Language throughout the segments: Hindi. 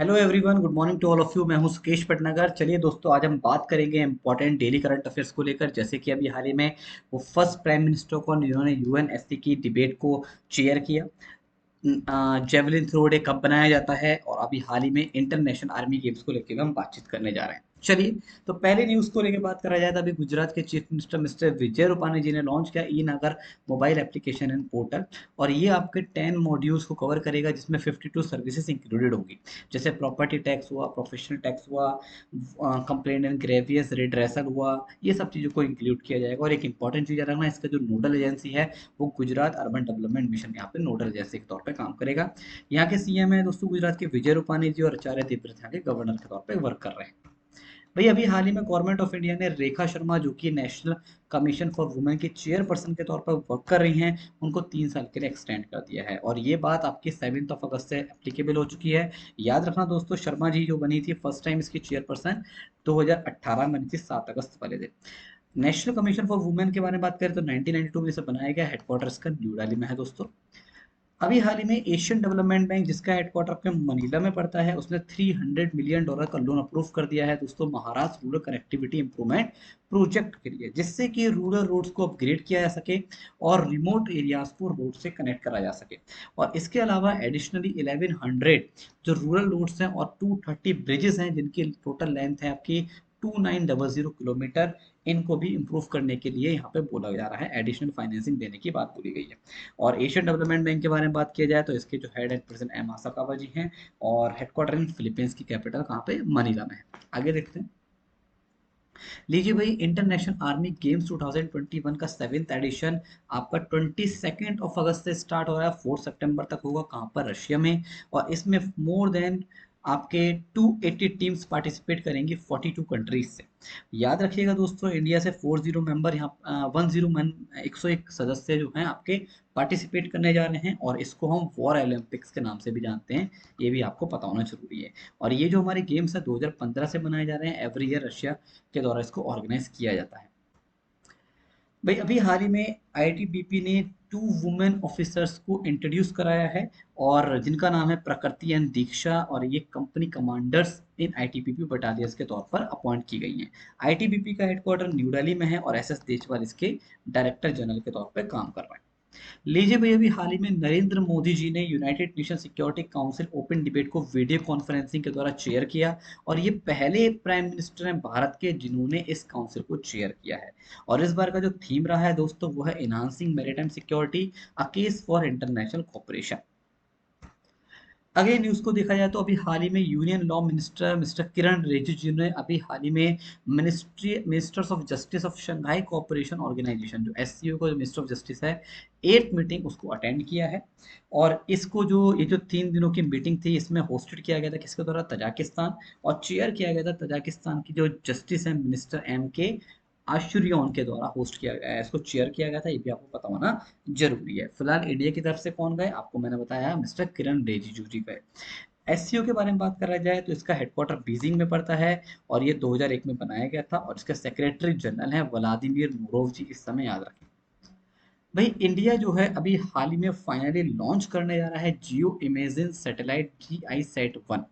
Hello everyone, good morning to all of you. मैं हूं सुकेश पटनागर। चलिए दोस्तों, आज हम बात करेंगे इंपॉर्टेंट डेली करंट अफेयर्स को लेकर। जैसे कि अभी हाल ही में वो फर्स्ट प्राइम मिनिस्टर को जिन्होंने यूएनएससी की डिबेट को चेयर किया। जेवलिन थ्रो डे कब बनाया जाता है, और अभी हाल ही में इंटरनेशनल आर्मी गेम्स को लेकर भी हम बातचीत करने जा रहे हैं। चलिए, तो पहले न्यूज को लेकर बात करा जाए तो अभी गुजरात के chief minister mister Vijay Rupani जी ने लॉन्च किया ई नागर मोबाइल एप्लीकेशन एंड पोर्टल। और ये आपके 10 मॉड्यूल्स को कवर करेगा, जिसमें 52 सर्विसेज इंक्लूडेड होंगी। जैसे प्रॉपर्टी टैक्स हुआ, प्रोफेशनल टैक्स हुआ, कंप्लेंट एंड ग्रेवियस रिड्रेसल हुआ। ये सब चीज़ों को इंक्लूड किया जाएगा। और एक इंपॉर्टेंट चीज़ रखना, इसका जो नोडल एजेंसी है वो गुजरात अर्बन डेवलपमेंट मिशन यहाँ पे नोडल एजेंसी के तौर पे काम करेगा। यहाँ के सीएम है दोस्तों गुजरात के विजय रूपाणी जी, और आचार्य देवव्रत यहाँ के गवर्नर के तौर पे वर्क कर रहे हैं। भाई, अभी हाल ही में गवर्नमेंट ऑफ इंडिया ने रेखा शर्मा, जो कि नेशनल कमीशन फॉर वुमेन की चेयरपर्सन के तौर पर वर्क कर रही हैं, उनको 3 साल के लिए एक्सटेंड कर दिया है। और ये बात आपकी 7 अगस्त से एप्लीकेबल हो चुकी है। याद रखना दोस्तों, शर्मा जी जो बनी थी फर्स्ट टाइम इसकी चेयरपर्सन 2018 में बनी थी, 7 अगस्त वाले दिन। नेशनल कमीशन फॉर वुमेन के बारे में बात करें तो 1992 में इसे बनाया गया। हेडक्वार्टर इसका न्यू दिल्ली में है दोस्तों। अभी हाल ही में एशियन डेवलपमेंट बैंक, जिसका हेडक्वार्टर अपने मनीला में पड़ता है, उसने $300 मिलियन का लोन अप्रूव कर दिया है दोस्तों, Maharashtra rural connectivity improvement project के लिए, जिससे कि रूरल रोड्स को अपग्रेड किया जा सके और रिमोट एरियाज को रोड से कनेक्ट करा जा सके। और इसके अलावा एडिशनली 1100 जो रूरल रोड्स हैं और 230 ब्रिजेस हैं, जिनकी टोटल लेंथ है आपकी 2900 किलोमीटर, इनको भी इम्प्रूव करने के लिए यहाँ पे बोला जा रहा है, एडिशनल फाइनेंसिंग देने की बात बोली गई है। और एशियन डेवलपमेंट बैंक के बारे में बात किया जाए तो इसके जो हेड एंड प्रेसिडेंट एम आसाकावा जी हैं, और हेडक्वार्टर इन फिलीपींस की कैपिटल कहाँ पे, मनीला में है। आगे देखते हैं। लीजिए भाई, इंटरनेशनल आर्मी गेम्स 2021 का 7th एडिशन आपका 22 अगस्त से स्टार्ट हो रहा है, 4 सितंबर तक होगा। कहाँ पर, रशिया में। और इसमें मोर देन आपके 280 टीम्स पार्टिसिपेट करेंगी 42 कंट्रीज से। याद रखिएगा दोस्तों, इंडिया से 40 मेंबर यहाँ 101 सदस्य जो हैं आपके पार्टिसिपेट करने जा रहे हैं। और इसको हम वॉर ओलंपिक्स के नाम से भी जानते हैं, ये भी आपको पता होना जरूरी है। और ये जो हमारे गेम्स है 2015 से बनाए जा रहे हैं। एवरी ईयर रशिया के द्वारा इसको ऑर्गेनाइज किया जाता है। भाई, अभी हाल ही में आईटीबीपी ने 2 वुमेन ऑफिसर्स को इंट्रोड्यूस कराया है, और जिनका नाम है प्रकृति एंड दीक्षा, और ये कंपनी कमांडर्स इन आईटीबीपी बटालियंस के तौर पर अपॉइंट की गई हैं। आईटीबीपी का हेडक्वार्टर न्यू दिल्ली में है, और एसएस देशवाल इसके डायरेक्टर जनरल के तौर पर काम कर रहे हैं। लीजिए भैया, अभी हाल ही में नरेंद्र मोदी जी ने United nation security council open debate को वीडियो कॉन्फ्रेंसिंग के द्वारा चेयर किया। और ये पहले प्राइम मिनिस्टर हैं भारत के जिन्होंने इस काउंसिल को चेयर किया है। और इस बार का जो थीम रहा है दोस्तों, वो है enhancing maritime security, a case for international cooperation. अगले न्यूज़ को देखा जाए तो अभी हाल ही में union law minister mister Kiran Rijiju ने अभी हाल ही में ministers of justice of Shanghai cooperation organisation, जो एससीओ का जो मिनिस्टर ऑफ जस्टिस है, 8th मीटिंग उसको अटेंड किया है। और इसको जो ये जो 3 दिनों की मीटिंग थी, इसमें होस्टेड किया गया था किसके द्वारा, तजाकिस्तान। और चेयर किया गया था तजाकिस्तान की जो जस्टिस है मिनिस्टर एम के आशुरियन के द्वारा होस्ट किया गया है, इसको चेयर किया गया था। ये भी आपको पता होना जरूरी है। फिलहाल इंडिया की तरफ से कौन गए, आपको मैंने बताया, मिस्टर किरण रिजिजू जी गए। एससीओ के बारे में बात करा जाए तो इसका हेडक्वार्टर बीजिंग में पड़ता है, और ये 2001 में बनाया गया था। और इसके सेक्रेटरी जनरल हैं व्लादिमीर मुरोव जी, इस समय याद रखें। भाई, इंडिया जो है अभी हाल ही में फाइनली लॉन्च करने जा रहा है जियो इमेजिन सैटेलाइट GISAT-1।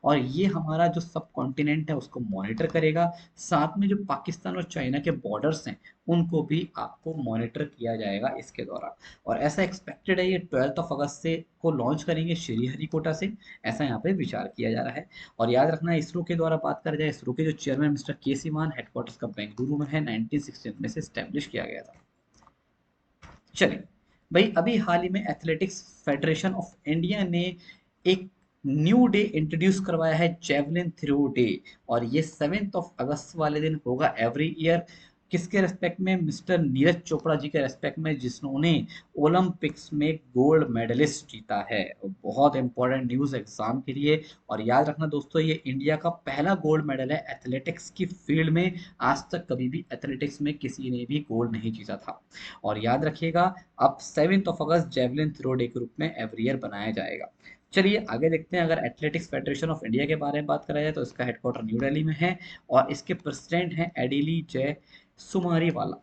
और ये हमारा जो सब कॉन्टिनेंट है उसको मॉनिटर करेगा। साथ में जो पाकिस्तान और चाइना के बॉर्डर्स हैं, उनको भी आपको मॉनिटर किया जाएगा इसके द्वारा। और ऐसा एक्सपेक्टेड है ये 12 अगस्त से को लॉन्च करेंगे श्रीहरिकोटा से, ऐसा यहाँ पे विचार किया जा रहा है। और याद रखना, इसरो के द्वारा बात करा जाए, इसरो के जो चेयरमैन मिस्टर के सिवान, हेडक्वार्टर्स का बेंगलुरु में है, 1916 में से स्टैब्लिश किया गया था। चलिए भाई, अभी हाल ही में एथलेटिक्स फेडरेशन ऑफ इंडिया ने एक न्यू डे इंट्रोड्यूस करवाया है, जेवलिन थ्रो डे। और ये 7 अगस्त वाले दिन होगा एवरी ईयर। किसके रेस्पेक्ट में, मिस्टर नीरज चोपड़ा जी के रेस्पेक्ट में, जिन्होंने ओलंपिक्स में गोल्ड मेडलिस्ट जीता है। बहुत इंपॉर्टेंट न्यूज़ एग्जाम के लिए। और याद रखना दोस्तों, ये इंडिया का पहला गोल्ड मेडल है एथलेटिक्स की फील्ड में। आज तक कभी भी एथलेटिक्स में किसी ने भी गोल्ड नहीं जीता था। और याद रखिएगा, अब 7 अगस्त जेवलिन थ्रो डे के रूप में एवरी ईयर बनाया जाएगा। चलिए आगे देखते हैं। अगर एथलेटिक्स फेडरेशन ऑफ इंडिया के बारे में बात करा जाए तो इसका हेडक्वार्टर न्यू दिल्ली में है, और इसके प्रेसिडेंट हैं एडिली जय सुमारी वाला।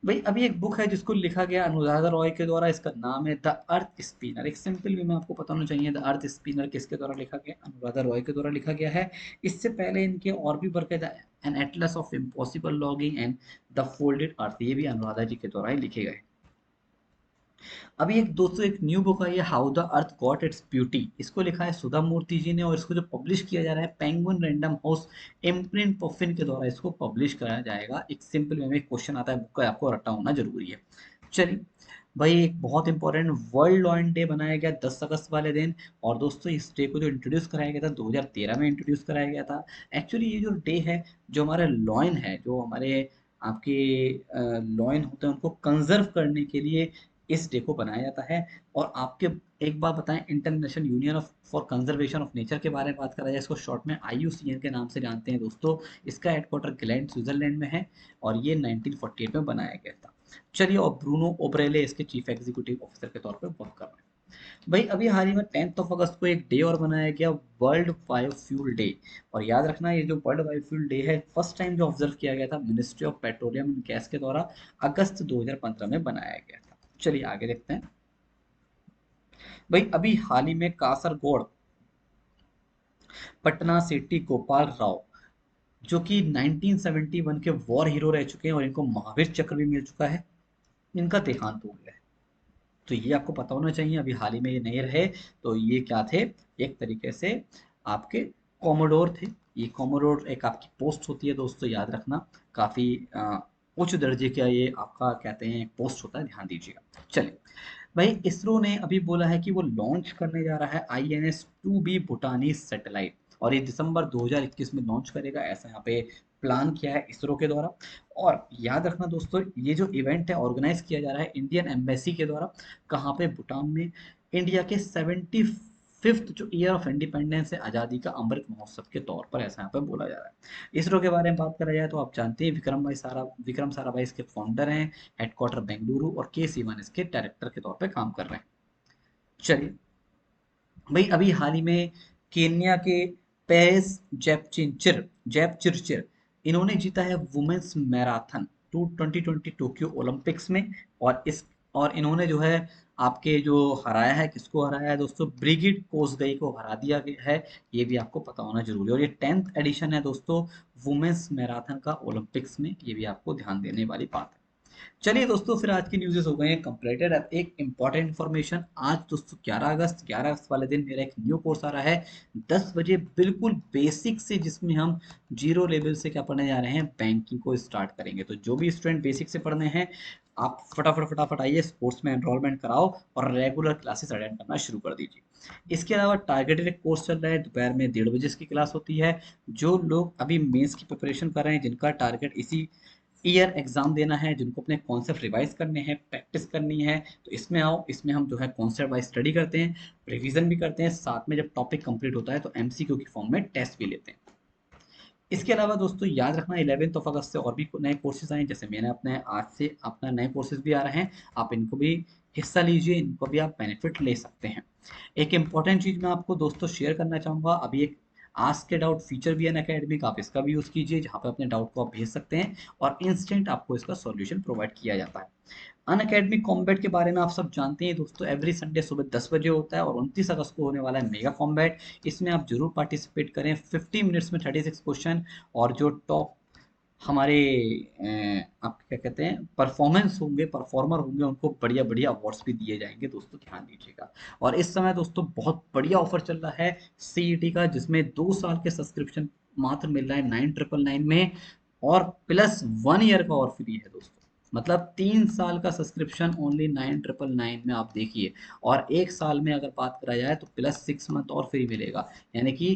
भाई अभी एक बुक है जिसको लिखा गया अनुराधा रॉय के द्वारा, इसका नाम है द अर्थ स्पिनर। एक सिंपल वे में आपको पता होना चाहिए द अर्थ स्पिनर किसके द्वारा लिखा गया, अनुराधा रॉय के द्वारा लिखा गया है। इससे पहले इनके और भी वर्क है, an atlas of impossible longing and the folded earth, ये भी अनुराधा जी के द्वारा ही लिखे गए। अभी एक दोस्तों एक न्यू बुक आई है, how the earth got its beauty, इसको लिखा है सुधा मूर्ति जी ने, और इसको जो पब्लिश किया जा रहा है penguin random house imprint puffin के द्वारा इसको पब्लिश कराया जाएगा। एक सिंपल वे में क्वेश्चन आता है बुक का, आपको रट्टा होना जरूरी है। चलिए भाई, एक बहुत इंपॉर्टेंट वर्ल्ड लॉयन डे बनाया गया 10 अगस्त वाले दिन। और दोस्तों इस डे को जो इंट्रोड्यूस कराया गया था 2013 में इंट्रोड्यूस कराया गया था। एक्चुअली ये जो डे है, जो हमारे लॉयन है, जो हमारे आपके लॉयन होते हैं, उनको कंजर्व करने के लिए इस डे को बनाया जाता है। और आपके एक बात बताएं, international union of for conservation of nature के बारे में बात करा जाए, इसको शॉर्ट में IUCN के नाम से जानते हैं दोस्तों। इसका हेडक्वार्टर ग्लैंड स्विट्जरलैंड में है, और ये 1948 में बनाया गया था। चलिए, और ब्रूनो ओब्रेले इसके चीफ एग्जीक्यूटिव ऑफिसर के तौर पर वर्क कर रहे हैं। भाई अभी हाल ही में 10 अगस्त को एक डे और बनाया गया, वर्ल्ड बायोफ्यूल डे। और याद रखना, ये जो वर्ल्ड बायोफ्यूल डे है फर्स्ट टाइम जो ऑब्जर्व किया गया था ministry of petroleum and gas के द्वारा, अगस्त 2015 में बनाया गया था। चलिए आगे देखते हैं। भाई अभी हाल ही में कासरगोड पटना सिटी गोपाल राव, जो कि 1971 के वॉर हीरो रह चुके हैं और इनको महावीर चक्र भी मिल चुका है, इनका देहांत हो गया है। तो ये आपको पता होना चाहिए, अभी हाल ही में ये नहीं रहे। तो ये क्या थे, एक तरीके से आपके कॉमोडोर थे। ये कॉमोडोर एक आपकी पोस्ट होती है दोस्तों, याद रखना, काफी उच्च दर्जे का ये आपका कहते हैं पोस्ट होता है, ध्यान दीजिएगा। चलिए भाई, इसरो ने अभी बोला है कि वो लॉन्च करने जा रहा है INS-2B भूटानी सैटेलाइट, और ये दिसंबर 2021 में लॉन्च करेगा, ऐसा यहाँ पे प्लान किया है इसरो के द्वारा। और याद रखना दोस्तों, ये जो इवेंट है ऑर्गेनाइज किया जा रहा है इंडियन एम्बेसी के द्वारा। कहाँ पे, भूटान में। इंडिया के 75th जो ईयर ऑफ इंडिपेंडेंस है, आज़ादी का अमृत महोत्सव के तौर पर, ऐसा यहाँ पे बोला जा रहा है। इसरो के बारे में बात करा जाए तो आप जानते हैं विक्रम साराभाई इसके फाउंडर हैं, हेडक्वार्टर बेंगलुरु, और के सीवन इसके डायरेक्टर के तौर पे काम कर रहे हैं। चलिए भाई, अभी हाल ही में केन्या के पेस जैपचिरचिर, इन्होंने जीता है वुमेन्स मैराथन 2020 टोक्यो ओलंपिक्स में। और इस और इन्होंने जो है आपके जो हराया है, किसको हराया है दोस्तों, ब्रिगिड कोसगई को हरा दिया गया है। ये भी आपको पता होना जरूरी है, और ये 10th एडिशन है दोस्तों वुमेन्स मैराथन का ओलंपिक्स में, ये भी आपको ध्यान देने वाली बात है। चलिए दोस्तों, फिर आज की न्यूज़ हो गए हैं कंप्लीटेड। अब एक इंपॉर्टेंट इन्फॉर्मेशन, आज दोस्तों 11 अगस्त वाले दिन मेरा एक न्यू कोर्स आ रहा है 10 बजे, बिल्कुल बेसिक से, जिसमें हम जीरो लेवल से क्या पढ़ने जा रहे हैं, बैंकिंग को स्टार्ट करेंगे। तो जो भी स्टूडेंट बेसिक से पढ़ने हैं, आप फटाफट फटाफट आइए, स्पोर्ट्स में एनरोलमेंट कराओ और रेगुलर क्लासेस अटेंड करना शुरू कर दीजिए। इसके अलावा टारगेटेड कोर्स चल रहा है, दोपहर में 1:30 बजे इसकी क्लास होती है। जो लोग अभी मेंस की प्रिपरेशन कर रहे हैं, जिनका टारगेट इसी ईयर एग्जाम देना है, जिनको अपने कॉन्सेप्ट रिवाइज करने हैं, प्रैक्टिस करनी है, तो इसमें आओ। इसमें हम जो है कॉन्सेप्ट वाइज स्टडी करते हैं, रिवीजन भी करते हैं, साथ में जब टॉपिक कंप्लीट होता है तो MCQ की फॉर्म में टेस्ट भी लेते हैं। इसके अलावा दोस्तों याद रखना, 11 अगस्त से और भी नए कोर्सेज आए, जैसे मैंने अपने आज से अपना नए कोर्सेज भी आ रहे हैं, आप इनको भी हिस्सा लीजिए, इनको भी आप बेनिफिट ले सकते हैं। एक इंपॉर्टेंट चीज मैं आपको दोस्तों शेयर करना चाहूंगा, अभी एक आस्क के डाउट फीचर भी है अकेडमी का, आप इसका भी यूज कीजिए, जहाँ पे अपने डाउट को आप भेज सकते हैं और इंस्टेंट आपको इसका सॉल्यूशन प्रोवाइड किया जाता है। अन अकेडमी कॉम्बैट के बारे में आप सब जानते हैं दोस्तों, एवरी संडे सुबह 10 बजे होता है, और 29 अगस्त को होने वाला है मेगा कॉम्बैट। इसमें आप जरूर पार्टिसिपेट करें, 50 मिनट्स में 36 क्वेश्चन, और जो टॉप हमारे आप क्या कहते हैं परफॉर्मेंस होंगे, परफॉर्मर होंगे, उनको बढ़िया बढ़िया अवार्ड्स भी दिए जाएंगे दोस्तों, ध्यान दीजिएगा। और इस समय दोस्तों बहुत बढ़िया ऑफर चल रहा है CET का, जिसमें 2 साल के सब्सक्रिप्शन मात्र मिल रहा है 9999 में, और +1 ईयर का और फ्री है दोस्तों। मतलब 3 साल का सब्सक्रिप्शन ओनली 9999 में, आप देखिए। और 1 साल में अगर बात करा जाए तो +6 मंथ और फ्री मिलेगा, यानी कि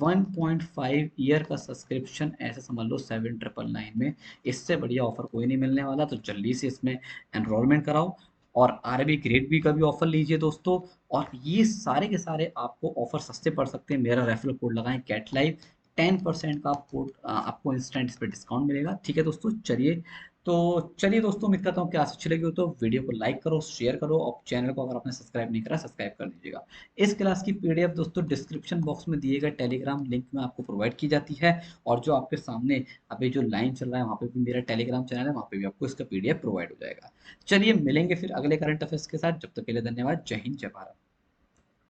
1.5 ईयर का सब्सक्रिप्शन, ऐसे समझ लो 7999 में। इससे बढ़िया ऑफर कोई नहीं मिलने वाला, तो जल्दी से इसमें एनरोलमेंट कराओ। और RB ग्रेड बी का भी ऑफर लीजिए दोस्तों। और ये सारे के सारे आपको ऑफर सस्ते पड़ सकते हैं, मेरा रेफरल कोड लगाएं कैट लाइव, 10% का कोड आपको इंस्टेंट इस पर डिस्काउंट मिलेगा। ठीक है दोस्तों, चलिए तो चलिए दोस्तों, उम्मीद करता हूँ कि आज अच्छी लगी हो तो वीडियो को लाइक करो, शेयर करो और चैनल को अगर आपने सब्सक्राइब नहीं करा सब्सक्राइब कर दीजिएगा। इस क्लास की पीडीएफ दोस्तों डिस्क्रिप्शन बॉक्स में दिए गए टेलीग्राम लिंक में आपको प्रोवाइड की जाती है, और जो आपके सामने अभी जो लाइन चल रहा है वहाँ पे भी मेरा टेलीग्राम चैनल है, वहाँ पे भी आपको इसका पीडीएफ प्रोवाइड हो जाएगा। चलिए मिलेंगे फिर अगले करंट अफेयर्स के साथ, जब तक के लिए धन्यवाद। जय हिंद, जय भारत।